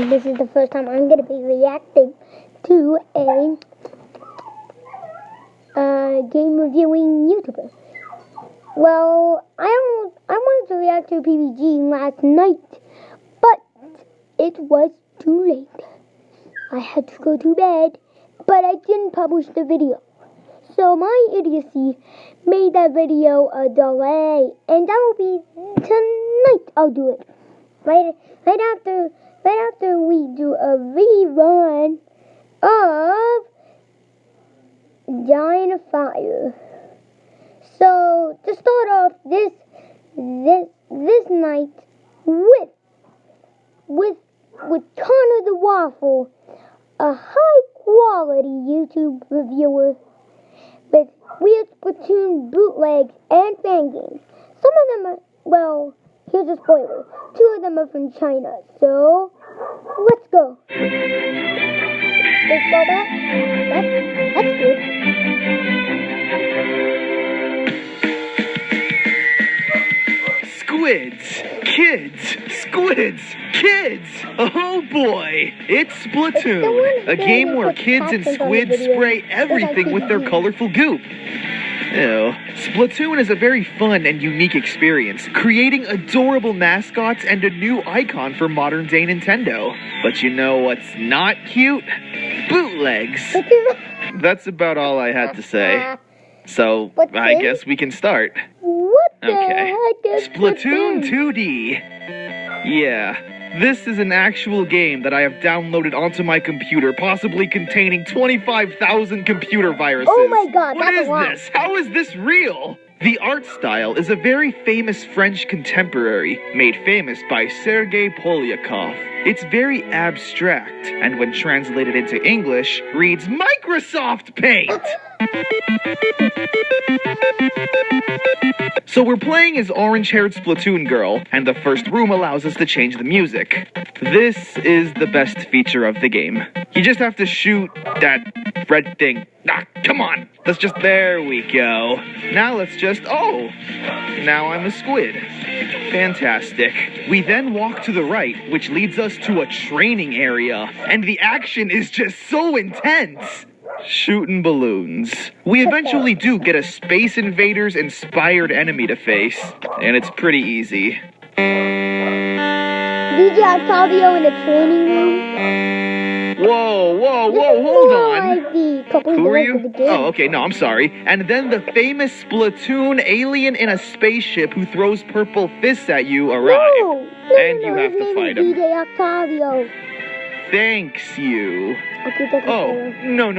this is the first time I'm going to be reacting to a game reviewing YouTuber. Well, I wanted to react to PBG last night, but it was too late. I had to go to bed, but I didn't publish the video. So my idiocy made that video a delay, and that will be tonight. I'll do it right after we do a rerun of Dying of Fire. So to start off this night with ConnerTheWaffle, a high quality YouTube reviewer with weird Splatoon bootlegs and fan games. Some of them are, well, here's a spoiler. 2 of them are from China. So let's go. Let's go back. That's good. Squids, kids! Oh boy! It's Splatoon, a game where kids and squids spray everything with their colorful goop. Ew. Splatoon is a very fun and unique experience, creating adorable mascots and a new icon for modern-day Nintendo. But you know what's not cute? Bootlegs. That's about all I had to say. So, I guess we can start. What the heck is Splatoon 2D. Yeah, this is an actual game that I have downloaded onto my computer, possibly containing 25,000 computer viruses. Oh my god, what is this? How is this real? The art style is a very famous French contemporary, made famous by Sergei Polyakov. It's very abstract, and when translated into English, reads Microsoft Paint! So we're playing as orange-haired Splatoon girl, and the first room allows us to change the music. This is the best feature of the game. You just have to shoot that red thing. Come on! There we go. Now now I'm a squid. Fantastic. We then walk to the right, which leads us to a training area, and the action is just so intense. Shooting balloons. We eventually do get a Space Invaders inspired enemy to face, and it's pretty easy. DJ Octavio in the training room. Whoa, hold on. Who are you? Oh, okay, no, I'm sorry. And then the famous Splatoon alien in a spaceship who throws purple fists at you arrive. And you have to fight him. DJ Octavio. Thanks, you. Okay, that's No.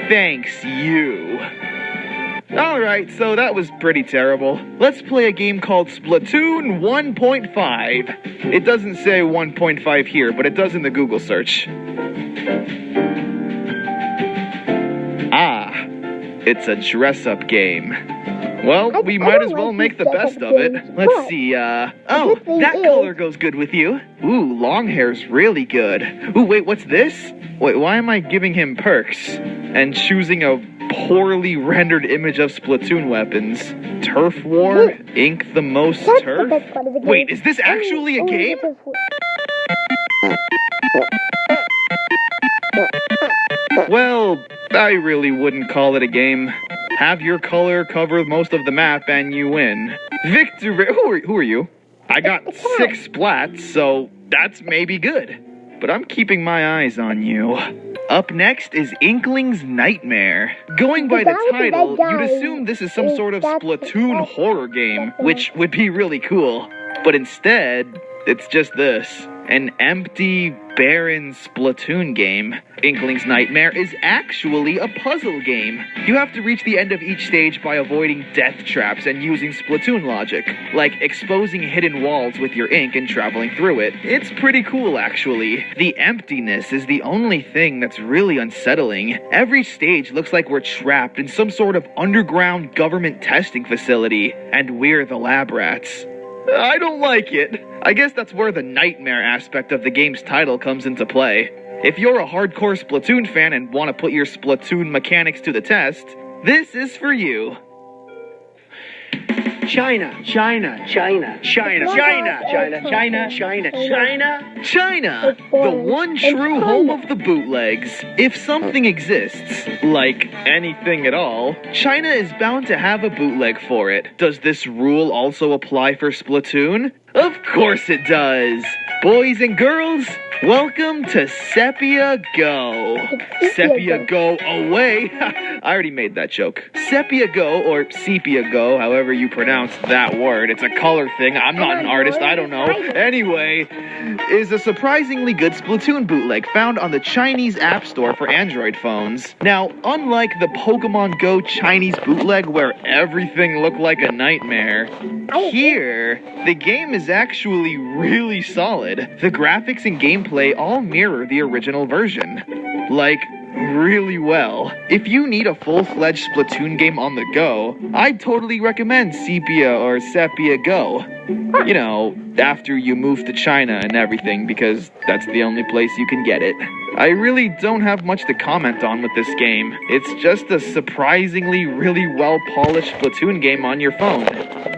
Thanks, you. Alright, so that was pretty terrible. Let's play a game called Splatoon 1.5. It doesn't say 1.5 here, but it does in the Google search. It's a dress-up game. Well, we might as well make the best of it. Let's see, oh, that color goes good with you. Ooh, long hair's really good. Ooh, wait, what's this? Wait, why am I giving him perks? And choosing a poorly rendered image of Splatoon weapons. Turf War? Ink the most turf? Wait, is this actually a game? Well, I really wouldn't call it a game. Have your color cover most of the map and you win. Victory! Who are you? I got 6 splats, so that's maybe good. But I'm keeping my eyes on you. Up next is Inkling's Nightmare. Going by the title, you'd assume this is some sort of Splatoon horror game, which would be really cool. But instead, it's just this. An empty, barren Splatoon game. Inkling's Nightmare is actually a puzzle game. You have to reach the end of each stage by avoiding death traps and using Splatoon logic, like exposing hidden walls with your ink and traveling through it. It's pretty cool, actually. The emptiness is the only thing that's really unsettling. Every stage looks like we're trapped in some sort of underground government testing facility, and we're the lab rats. I don't like it. I guess that's where the nightmare aspect of the game's title comes into play. If you're a hardcore Splatoon fan and want to put your Splatoon mechanics to the test, this is for you. China, China, China, China, China, China, China, China, China. China, the one true home of the bootlegs. If something exists, like anything at all, China is bound to have a bootleg for it. Does this rule also apply for Splatoon? Of course it does. Boys and girls, welcome to Sepia Go. Sepia Go away. I already made that joke. Sepia Go, or Sepia Go, however you pronounce that word. It's a color thing. I'm not an artist. I don't know. Anyway, is a surprisingly good Splatoon bootleg found on the Chinese App Store for Android phones. Now, unlike the Pokemon Go Chinese bootleg where everything looked like a nightmare, here, the game is actually really solid. The graphics and gameplay all mirror the original version. Like, really well. If you need a full-fledged Splatoon game on the go, I'd totally recommend Sepia or Sepia Go. You know, after you move to China and everything, because that's the only place you can get it. I really don't have much to comment on with this game. It's just a surprisingly really well-polished Splatoon game on your phone.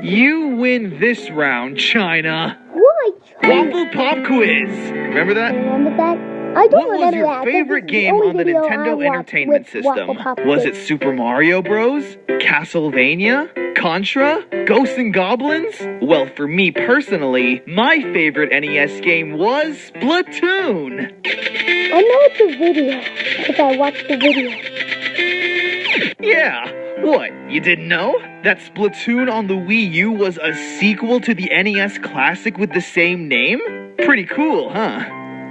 You win this round, China. Why, China? Waffle Pop Quiz. Remember that? Remember that? I don't What was remember your that. favorite This is game only on the video I Nintendo watched Entertainment with System? Waffle Pop Was Quiz. it Super Mario Bros? Castlevania? Contra? Ghosts and Goblins? Well, for me personally, my favorite NES game was Splatoon. I know it's a video, because I watched the video. Yeah. What, you didn't know? That Splatoon on the Wii U was a sequel to the NES classic with the same name? Pretty cool, huh?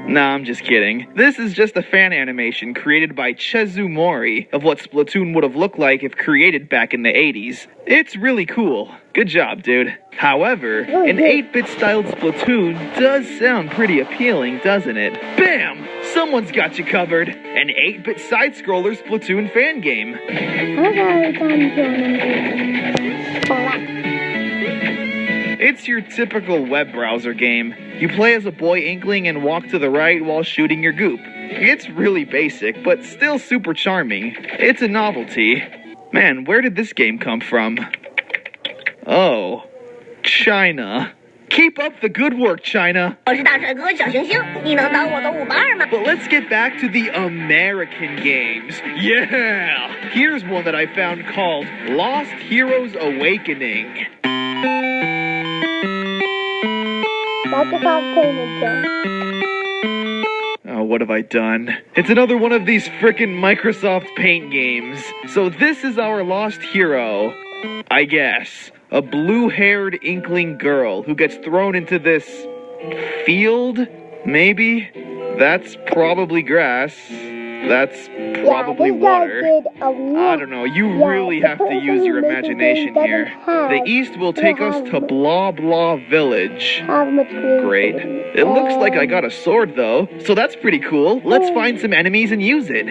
Nah, I'm just kidding. This is just a fan animation created by Chezu Mori of what Splatoon would have looked like if created back in the 80s. It's really cool. Good job, dude. However, an 8-bit styled Splatoon does sound pretty appealing, doesn't it? Bam! Someone's got you covered. An 8-bit side-scroller Splatoon fan game. It's your typical web browser game. You play as a boy inkling and walk to the right while shooting your goop. It's really basic, but still super charming. It's a novelty. Man, where did this game come from? Oh, China. Keep up the good work, China. But let's get back to the American games. Yeah! Here's one that I found called Lost Heroes Awakening. Oh, what have I done? It's another one of these frickin' Microsoft Paint games. So this is our lost hero, I guess. A blue-haired inkling girl who gets thrown into this field, maybe? That's probably grass. That's probably water. I don't know, you really have to use your imagination here. The east will take us to Blah Blah Village. Great. It looks like I got a sword though, so that's pretty cool. Let's find some enemies and use it.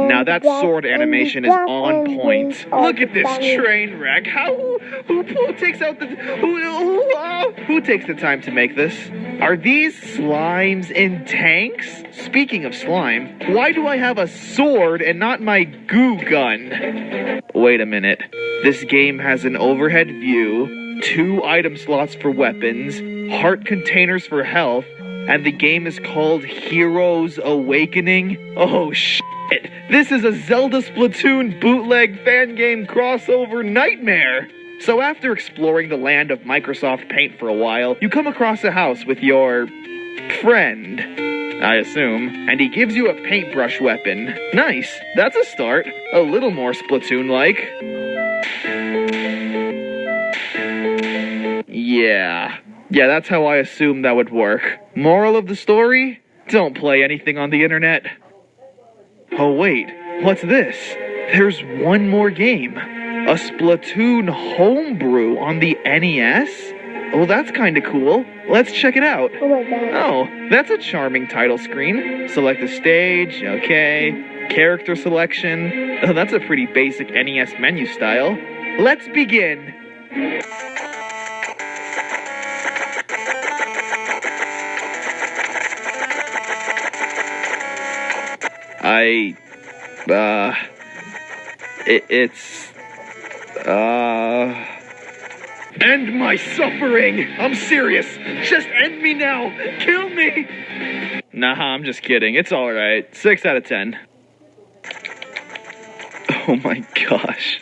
Now that sword animation is on point. Look at this train wreck. Who takes the time to make this? Are these slimes in tanks? Speaking of slime, why do I have a sword and not my goo gun? Wait a minute. This game has an overhead view, 2 item slots for weapons, heart containers for health, and the game is called Heroes Awakening? Oh shit. This is a Zelda Splatoon bootleg fan game crossover nightmare! So after exploring the land of Microsoft Paint for a while, you come across a house with your friend, I assume, and he gives you a paintbrush weapon. Nice, that's a start. A little more Splatoon-like. Yeah, that's how I assumed that would work. Moral of the story? Don't play anything on the internet. Oh wait, what's this? There's one more game. A Splatoon homebrew on the NES? Oh, that's kinda cool. Let's check it out. Oh my god. Oh, that's a charming title screen. Select the stage, okay. Character selection. Oh, that's a pretty basic NES menu style. Let's begin. It's end my suffering. I'm serious. Just end me now. Kill me. Nah, I'm just kidding. It's all right. 6 out of 10. Oh my gosh.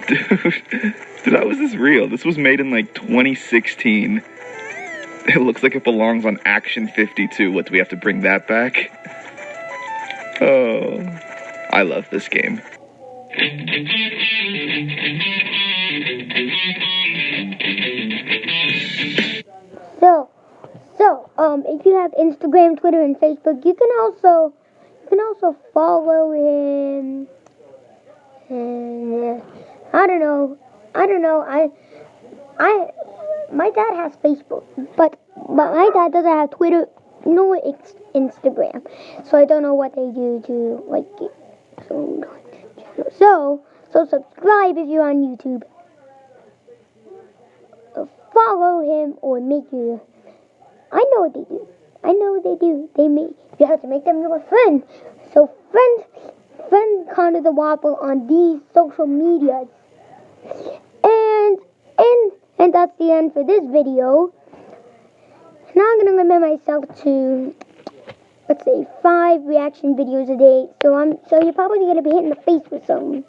Dude, how is this real? This was made in like 2016. It looks like it belongs on Action 52. What, do we have to bring that back? Oh, I love this game. If you have Instagram, Twitter, and Facebook, you can also follow him. And I don't know. My dad has Facebook, but my dad doesn't have Twitter nor Instagram, so I don't know what they do to like it. So subscribe if you're on YouTube. Follow him or make you. I know what they do. You have to make them your friend. So friend ConnerTheWaffle on these social medias. And that's the end for this video. Now I'm gonna limit myself to, let's say, 5 reaction videos a day. So you're probably gonna be hit in the face with something.